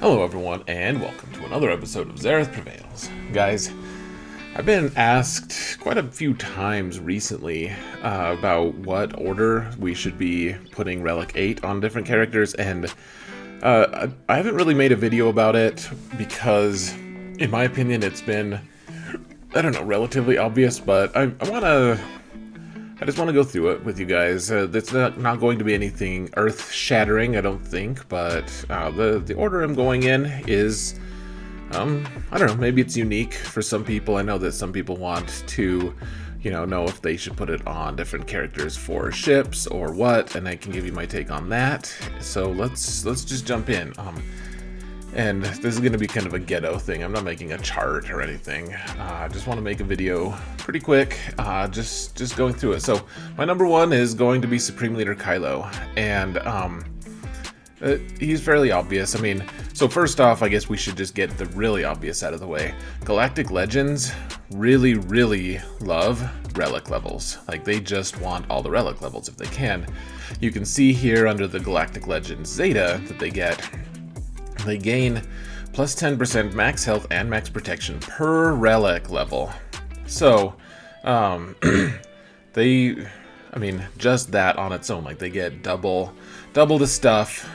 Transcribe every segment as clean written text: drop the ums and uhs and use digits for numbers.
Hello everyone, and welcome to another episode of Zareth Prevails. Guys, I've been asked quite a few times recently about what order we should be putting Relic 8 on different characters, and I haven't really made a video about it because, in my opinion, it's been, I don't know, relatively obvious, but I just want to go through it with you guys. It's not going to be anything earth-shattering, I don't think, but the order I'm going in is, I don't know, maybe it's unique for some people. I know that some people want to, know if they should put it on different characters for ships or what, and I can give you my take on that. So let's just jump in. And this is going to be kind of a ghetto thing. I'm not making a chart or anything. I just want to make a video pretty quick, just going through it. So my number one is going to be Supreme Leader Kylo, and he's fairly obvious. I mean, so first off, I guess we should just get the really obvious out of the way. Galactic Legends really, really love relic levels. Like, they just want all the relic levels if they can. You can see here under the Galactic Legends Zeta that they gain plus 10% max health and max protection per relic level. So, just that on its own, like, they get double the stuff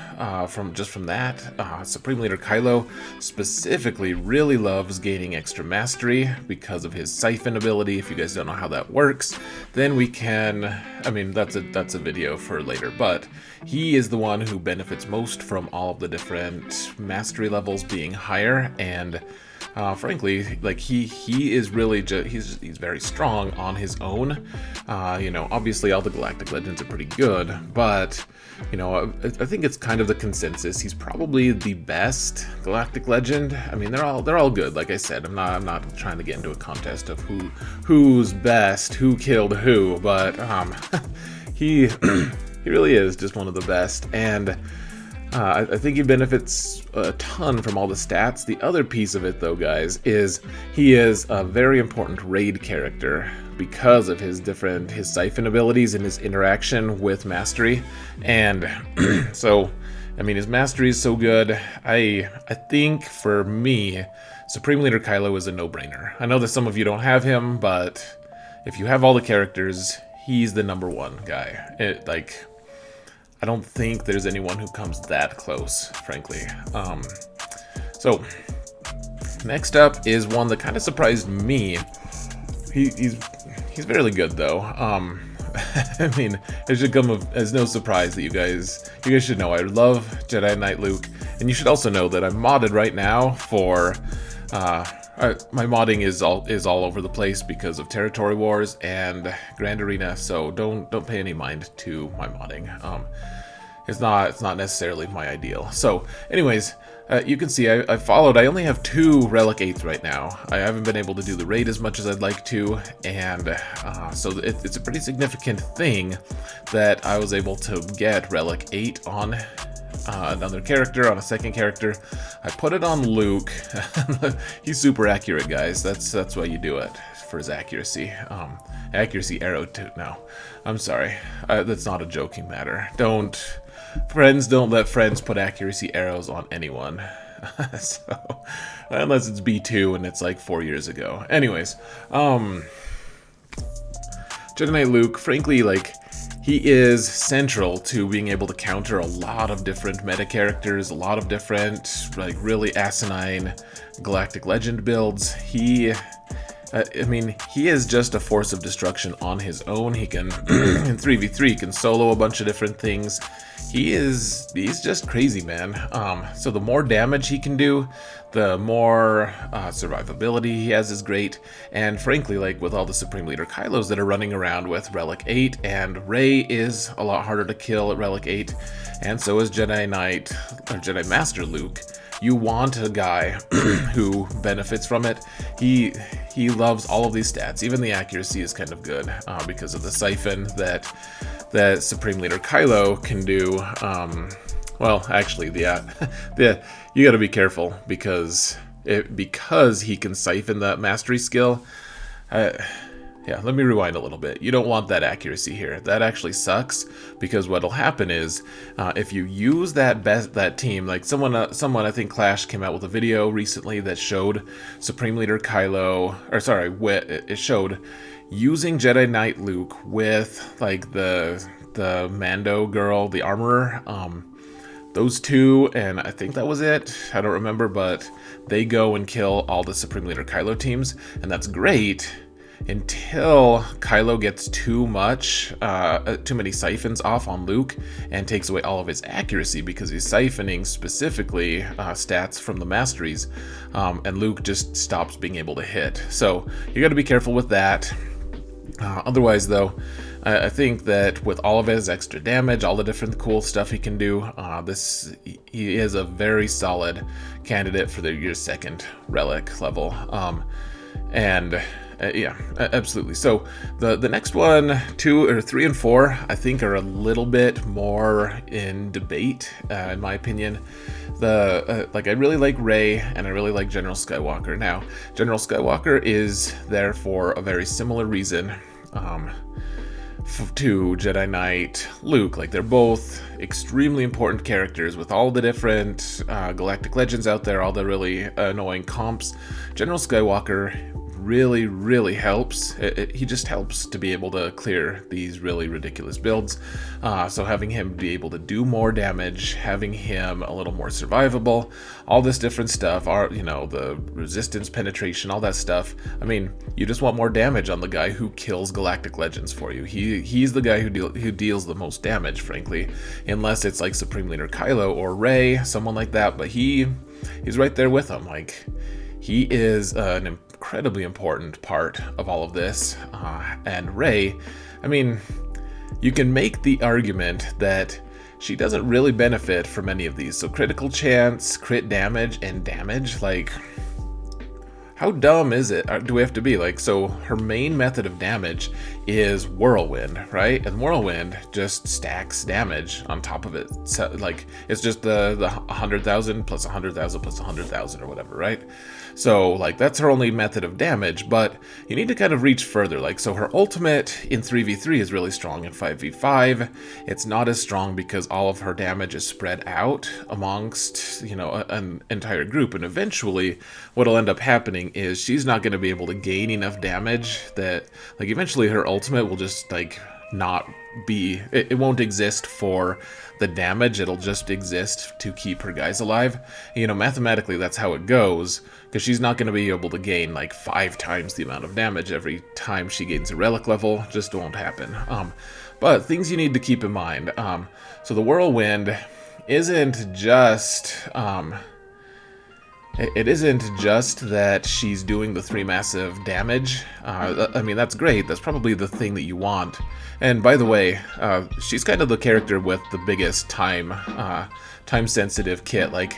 from that. Supreme Leader Kylo specifically really loves gaining extra mastery because of his siphon ability. If you guys don't know how that works, then we can, that's a video for later, but he is the one who benefits most from all of the different mastery levels being higher, and frankly, like, he is really he's very strong on his own. Obviously all the Galactic Legends are pretty good, but I think it's kind of the consensus. He's probably the best Galactic Legend. I mean, they're all good. Like I said, I'm not trying to get into a contest of who's best, who killed who, but he really is just one of the best, and I think he benefits a ton from all the stats. The other piece of it, though, guys, is he is a very important raid character because of his siphon abilities and his interaction with mastery. And so, his mastery is so good. I think for me, Supreme Leader Kylo is a no-brainer. I know that some of you don't have him, but if you have all the characters, he's the number one guy. I don't think there's anyone who comes that close, frankly. So, next up is one that kind of surprised me. He's fairly good, though. It should come as no surprise that you guys should know I love Jedi Knight Luke, and you should also know that I'm modded right now for. My modding is all over the place because of Territory Wars and Grand Arena, so don't pay any mind to my modding. It's not necessarily my ideal. So, anyways, you can see I followed. I only have 2 Relic 8s right now. I haven't been able to do the raid as much as I'd like to, and so it's a pretty significant thing that I was able to get Relic 8 on another character, on a second character. I put it on Luke. He's super accurate, guys. That's why you do it, for his accuracy. Accuracy arrow too. No, I'm sorry. That's not a joking matter. Friends don't let friends put accuracy arrows on anyone. So, unless it's B2 and it's like 4 years ago. Anyways, Jedi Knight Luke, frankly, like, he is central to being able to counter a lot of different meta characters, a lot of different, like, really asinine Galactic Legend builds. He is just a force of destruction on his own. He can, in 3v3, he can solo a bunch of different things. He's just crazy, man. So the more damage he can do, the more survivability he has is great. And frankly, like, with all the Supreme Leader Kylos that are running around with Relic 8, and Rey is a lot harder to kill at Relic 8, and so is Jedi Knight, or Jedi Master Luke. You want a guy who benefits from it. He loves all of these stats. Even the accuracy is kind of good because of the siphon that Supreme Leader Kylo can do. Well, actually, you got to be careful because he can siphon that mastery skill. Yeah, let me rewind a little bit. You don't want that accuracy here. That actually sucks, because what'll happen is if you use that team, like someone I think Clash came out with a video recently that showed Supreme Leader Kylo, or sorry, it showed using Jedi Knight Luke with like the Mando girl, the armorer. Those two, and I think that was it. I don't remember, but they go and kill all the Supreme Leader Kylo teams, and that's great. Until Kylo gets too many siphons off on Luke and takes away all of his accuracy, because he's siphoning specifically stats from the masteries, and Luke just stops being able to hit. So you got to be careful with that. Otherwise, though, I think that with all of his extra damage, all the different cool stuff he can do, he is a very solid candidate for your second relic level. Yeah, absolutely. So the next one, 2 or 3 and 4, I think are a little bit more in debate, in my opinion. I really like Rey, and I really like General Skywalker. Now, General Skywalker is there for a very similar reason to Jedi Knight Luke. Like, they're both extremely important characters with all the different galactic legends out there, all the really annoying comps. General Skywalker really helps. He just helps to be able to clear these really ridiculous builds. So having him be able to do more damage, having him a little more survivable, all this different stuff, the resistance, penetration, all that stuff. I mean, you just want more damage on the guy who kills galactic legends for you. He's the guy who deals the most damage, frankly, unless it's like Supreme Leader Kylo or Rey, someone like that. But he's right there with him. Like, he is an incredibly important part of all of this. And Rey, I mean, you can make the argument that she doesn't really benefit from any of these. So critical chance, crit damage, and damage, like, how dumb is it? Do we have to be? Like, so her main method of damage is Whirlwind, right? And Whirlwind just stacks damage on top of it. So, like, it's just the 100,000 plus 100,000 plus 100,000 or whatever, right? So, like, that's her only method of damage, but you need to kind of reach further. Like, so her ultimate in 3v3 is really strong. In 5v5, it's not as strong because all of her damage is spread out amongst, an entire group. And eventually, what'll end up happening is she's not going to be able to gain enough damage that, like, eventually her ultimate will just, like, not be, it won't exist for the damage. It'll just exist to keep her guys alive. Mathematically, that's how it goes, because she's not going to be able to gain like 5 times the amount of damage every time she gains a relic level. Just won't happen. But things you need to keep in mind. So the Whirlwind isn't just it isn't just that she's doing the 3 massive damage. I mean, that's great. That's probably the thing that you want. And by the way, she's kind of the character with the biggest time-sensitive kit. Like,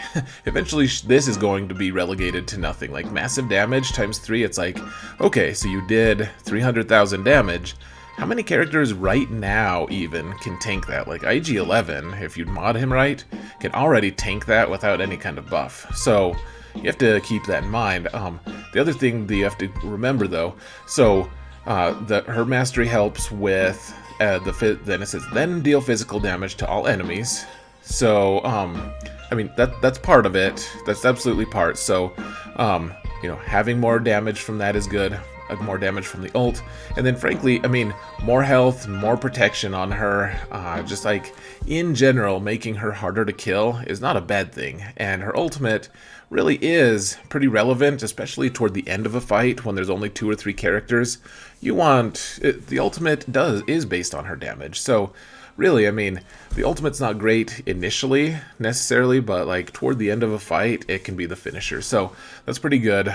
eventually this is going to be relegated to nothing. Like, massive damage times 3, it's like, okay, so you did 300,000 damage. How many characters right now even can tank that? Like, IG-11, if you mod him right, can already tank that without any kind of buff. So you have to keep that in mind. The other thing that you have to remember, though, so her mastery helps with then deal physical damage to all enemies. So I mean, that's part of it. That's absolutely part. So having more damage from that is good. More damage from the ult, and then frankly, I mean, more health, more protection on her, just like in general, making her harder to kill is not a bad thing. And her ultimate really is pretty relevant, especially toward the end of a fight when there's only 2 or 3 characters. The ultimate is based on her damage. So really, I mean, the ultimate's not great initially necessarily, but like toward the end of a fight, it can be the finisher. So that's pretty good.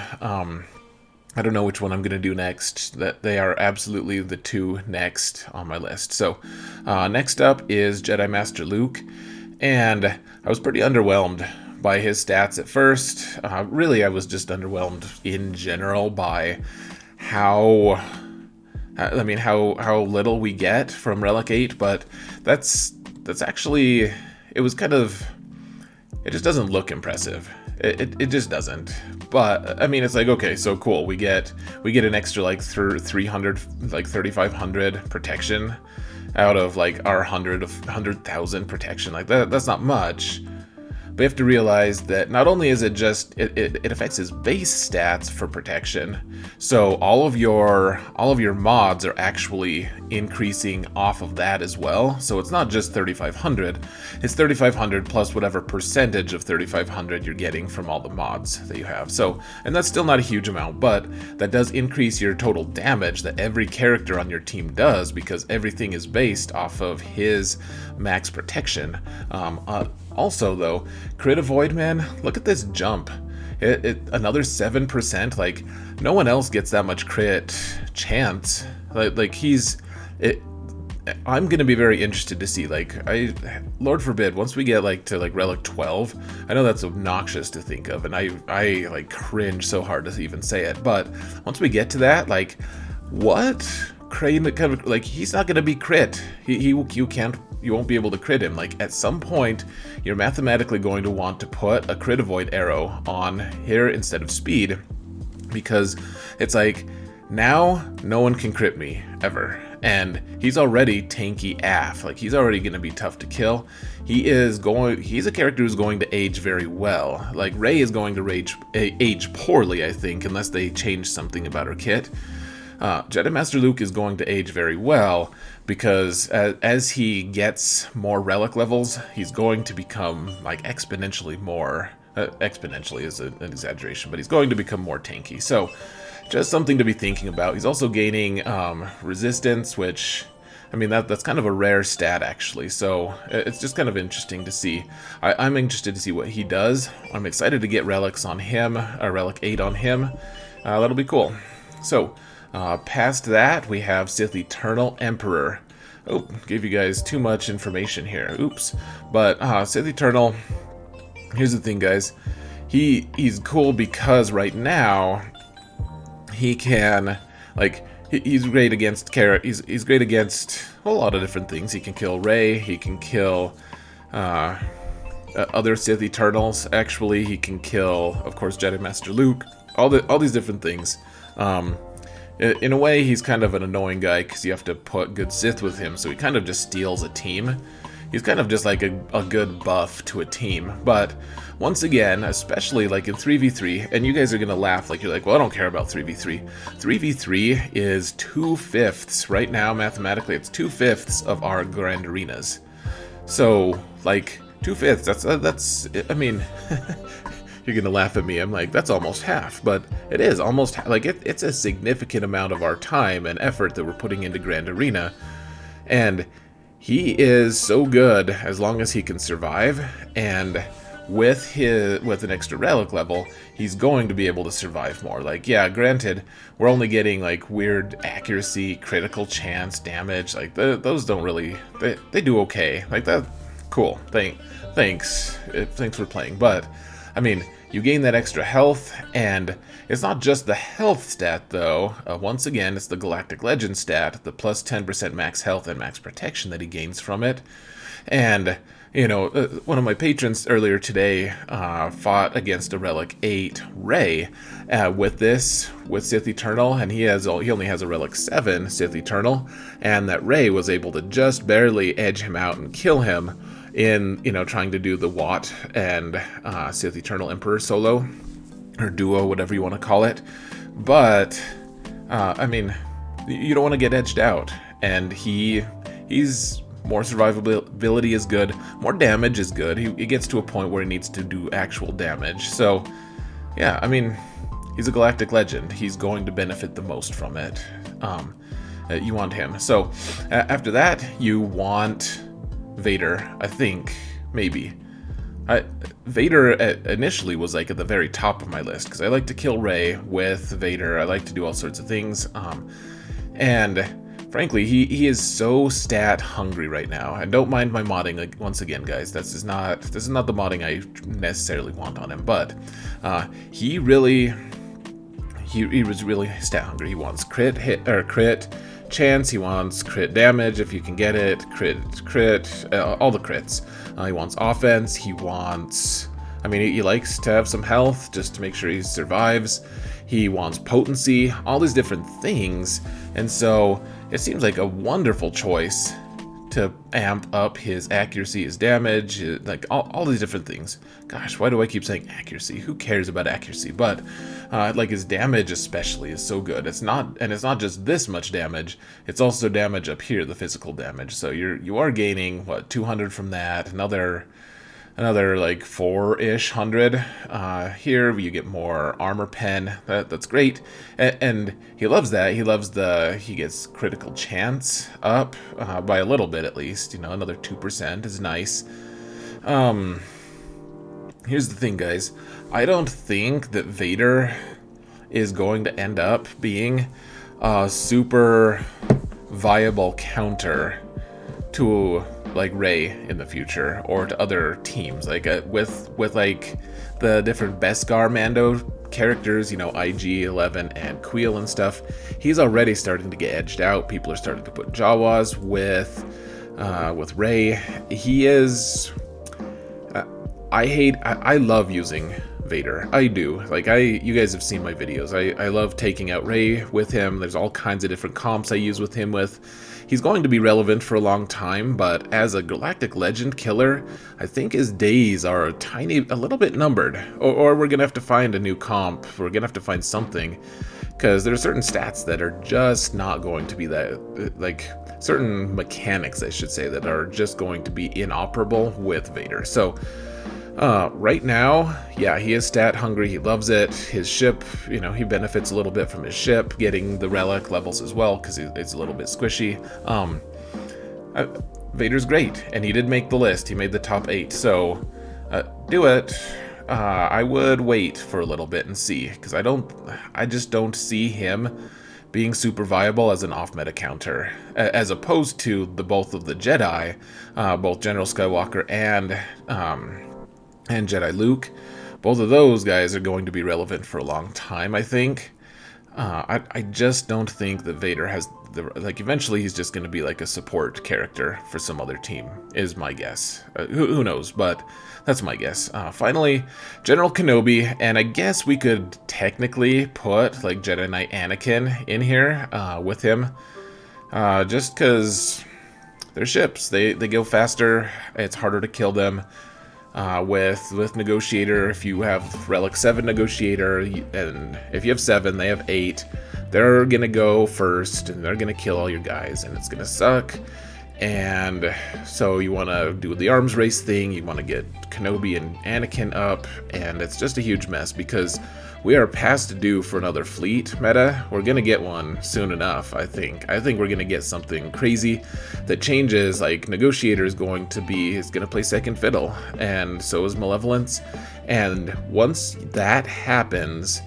I don't know which one I'm going to do next. They are absolutely the 2 next on my list. So next up is Jedi Master Luke, and I was pretty underwhelmed by his stats at first. Really, I was just underwhelmed in general by how little we get from Relic 8, but that's actually, it just doesn't look impressive. It just doesn't. But I mean, it's like, okay, so cool. We get an extra like 300, like 3,500 protection out of like our 100,000 protection. Like that's not much. But you have to realize that not only is it just it affects his base stats for protection, so all of your mods are actually increasing off of that as well. So it's not just 3,500; it's 3,500 plus whatever percentage of 3,500 you're getting from all the mods that you have. So, and that's still not a huge amount, but that does increase your total damage that every character on your team does, because everything is based off of his max protection. Also, though, crit avoid, man, look at this jump. Another 7%. Like, no one else gets that much crit chance. Like I'm gonna be very interested to see. Like, Lord forbid, once we get like to like Relic 12, I know that's obnoxious to think of, and I like cringe so hard to even say it. But once we get to that, like, what? Crane, kind of like, he's not gonna be crit. You won't be able to crit him. Like, at some point, you're mathematically going to want to put a crit avoid arrow on here instead of speed, because it's like, now no one can crit me ever, and he's already tanky AF. Like, he's already going to be tough to kill. He's a character who's going to age very well. Like, Rey is going to age poorly, I think, unless they change something about her kit. Jedi Master Luke is going to age very well, because as he gets more relic levels, he's going to become like exponentially more. Exponentially is an exaggeration, but he's going to become more tanky. So, just something to be thinking about. He's also gaining resistance, which, I mean, that's kind of a rare stat, actually. So it's just kind of interesting to see. I'm interested to see what he does. I'm excited to get relics on him, Relic 8 on him. That'll be cool. So, past that, we have Sith Eternal Emperor. Oh, gave you guys too much information here. Oops. But Sith Eternal, here's the thing, guys. He's cool because right now he can, like, he's great against he's great against a lot of different things. He can kill Rey. He can kill other Sith Eternals. Actually, he can kill, of course, Jedi Master Luke. All these different things. In a way, he's kind of an annoying guy because you have to put good Sith with him, so he kind of just steals a team. He's kind of just like a good buff to a team. But once again, especially like in 3v3, and you guys are going to laugh, like, you're like, well, I don't care about 3v3. 3v3 is 2/5. Right now, mathematically, it's 2/5 of our grand arenas. So, like, 2/5, that's I mean... You're gonna laugh at me. I'm like, that's almost half, but it is almost like it's a significant amount of our time and effort that we're putting into Grand Arena, and he is so good as long as he can survive. And with an extra relic level, he's going to be able to survive more. Like, yeah, granted, we're only getting like weird accuracy, critical chance, damage. Like those don't really they do okay. Like that, cool. Thanks for playing, but. I mean, you gain that extra health, and it's not just the health stat, though. Once again, it's the Galactic Legend stat, the plus 10% max health and max protection that he gains from it. And, you know, one of my patrons earlier today fought against a Relic 8 Rey with Sith Eternal, and he only has a Relic 7 Sith Eternal, and that Rey was able to just barely edge him out and kill him in, you know, trying to do the Watt and Sith Eternal Emperor solo, or duo, whatever you want to call it. But, I mean, you don't want to get edged out, and he's more survivability is good, more damage is good. He gets to a point where he needs to do actual damage. So, yeah, I mean, he's a Galactic Legend. He's going to benefit the most from it. You want him. So, after that, you want Vader, I think, maybe. Vader initially was like at the very top of my list because I like to kill Rey with Vader. I like to do all sorts of things, and frankly, he is so stat hungry right now. And don't mind my modding. Like, once again, guys, this is not the modding I necessarily want on him, but he was really stat hungry. He wants crit hit or crit chance, he wants crit damage if you can get it, crit, all the crits. He wants offense, he wants I mean, he likes to have some health just to make sure he survives. He wants potency, all these different things. And so it seems like a wonderful choice to amp up his accuracy, his damage, like all these different things. Gosh, why do I keep saying accuracy? Who cares about accuracy? But like his damage especially is so good. It's not just this much damage. It's also damage up here, the physical damage. So you are gaining what, 200 from that. Another like 4-ish hundred. Here you get more armor pen. That's great, and he loves that. He gets critical chance up by a little bit at least. You know, another 2% is nice. Here's the thing, guys. I don't think that Vader is going to end up being a super viable counter to like Rey in the future, or to other teams, like with like the different Beskar Mando characters, you know, IG-11 and Queel and stuff. He's already starting to get edged out. People are starting to put Jawas with Rey. He is. I love using Vader. I do. Like, you guys have seen my videos. I love taking out Rey with him. There's all kinds of different comps I use with him with. He's going to be relevant for a long time, but as a Galactic Legend killer, I think his days are a little bit numbered. Or we're gonna have to find a new comp. We're gonna have to find something, because there are certain stats that are just not going to be that, like, certain mechanics, I should say, that are just going to be inoperable with Vader. So, right now, yeah, he is stat hungry. He loves it. His ship, you know, he benefits a little bit from his ship getting the relic levels as well, because it's a little bit squishy. Vader's great, and he did make the list. He made the top 8, so do it. I would wait for a little bit and see, because I just don't see him being super viable as an off-meta counter, as opposed to both of the Jedi, both General Skywalker and Jedi Luke. Both of those guys are going to be relevant for a long time, I think. I just don't think that Vader has like, eventually he's just going to be like a support character for some other team, is my guess. Who knows, but that's my guess. Finally, General Kenobi, and I guess we could technically put like Jedi Knight Anakin in here with him, just because they're ships. They go faster. It's harder to kill them. With Negotiator, if you have Relic 7 Negotiator, and if you have 7, they have 8, they're gonna go first, and they're gonna kill all your guys, and it's gonna suck. And so you want to do the arms race thing, you want to get Kenobi and Anakin up, and it's just a huge mess, because we are past due for another fleet meta. We're going to get one soon enough, I think. I think we're going to get something crazy that changes, like Negotiator is going to play second fiddle, and so is Malevolence. And once that happens,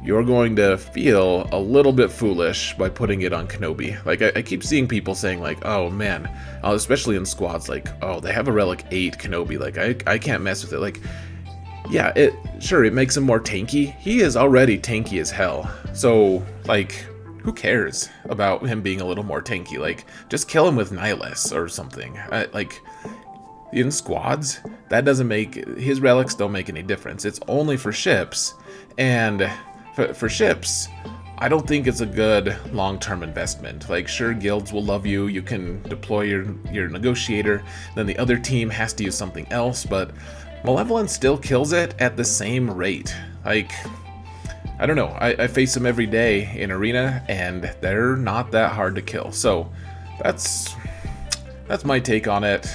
you're going to feel a little bit foolish by putting it on Kenobi. Like, I keep seeing people saying, like, oh man, especially in squads, like, oh, they have a Relic 8 Kenobi, like, I can't mess with it. Like, yeah, it makes him more tanky. He is already tanky as hell. So, like, who cares about him being a little more tanky? Like, just kill him with Nihilus or something. Like, in squads, that doesn't make, his relics don't make any difference. It's only for ships, and for ships, I don't think it's a good long-term investment. Like, sure, guilds will love you, you can deploy your Negotiator, then the other team has to use something else, but Malevolence still kills it at the same rate. Like, I don't know, I face them every day in Arena, and they're not that hard to kill. So, that's my take on it.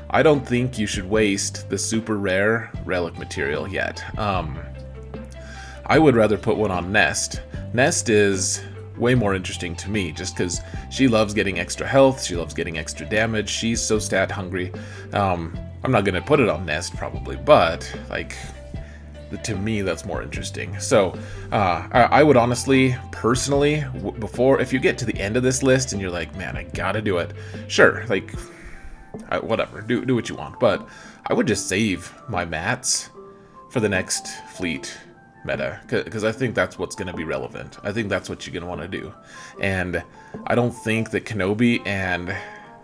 I don't think you should waste the super rare relic material yet. I would rather put one on Nest. Nest is way more interesting to me, just because she loves getting extra health, she loves getting extra damage, she's so stat hungry. I'm not going to put it on Nest probably, but, like, to me that's more interesting. So I would honestly, personally, if you get to the end of this list and you're like, man, I gotta do it, sure, like, whatever, do what you want, but I would just save my mats for the next fleet meta, because I think that's what's going to be relevant. I think that's what you're going to want to do, and I don't think that Kenobi and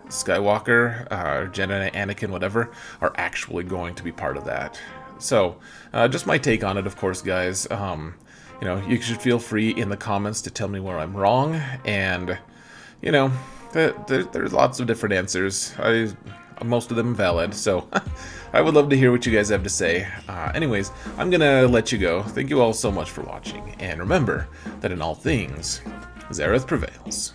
Skywalker, Jedi, Anakin, whatever, are actually going to be part of that. So, just my take on it, of course, guys. You know, you should feel free in the comments to tell me where I'm wrong, and, you know, there's lots of different answers. Most of them valid, so I would love to hear what you guys have to say. Anyways, I'm gonna let you go. Thank you all so much for watching, and remember that in all things, Zareth prevails.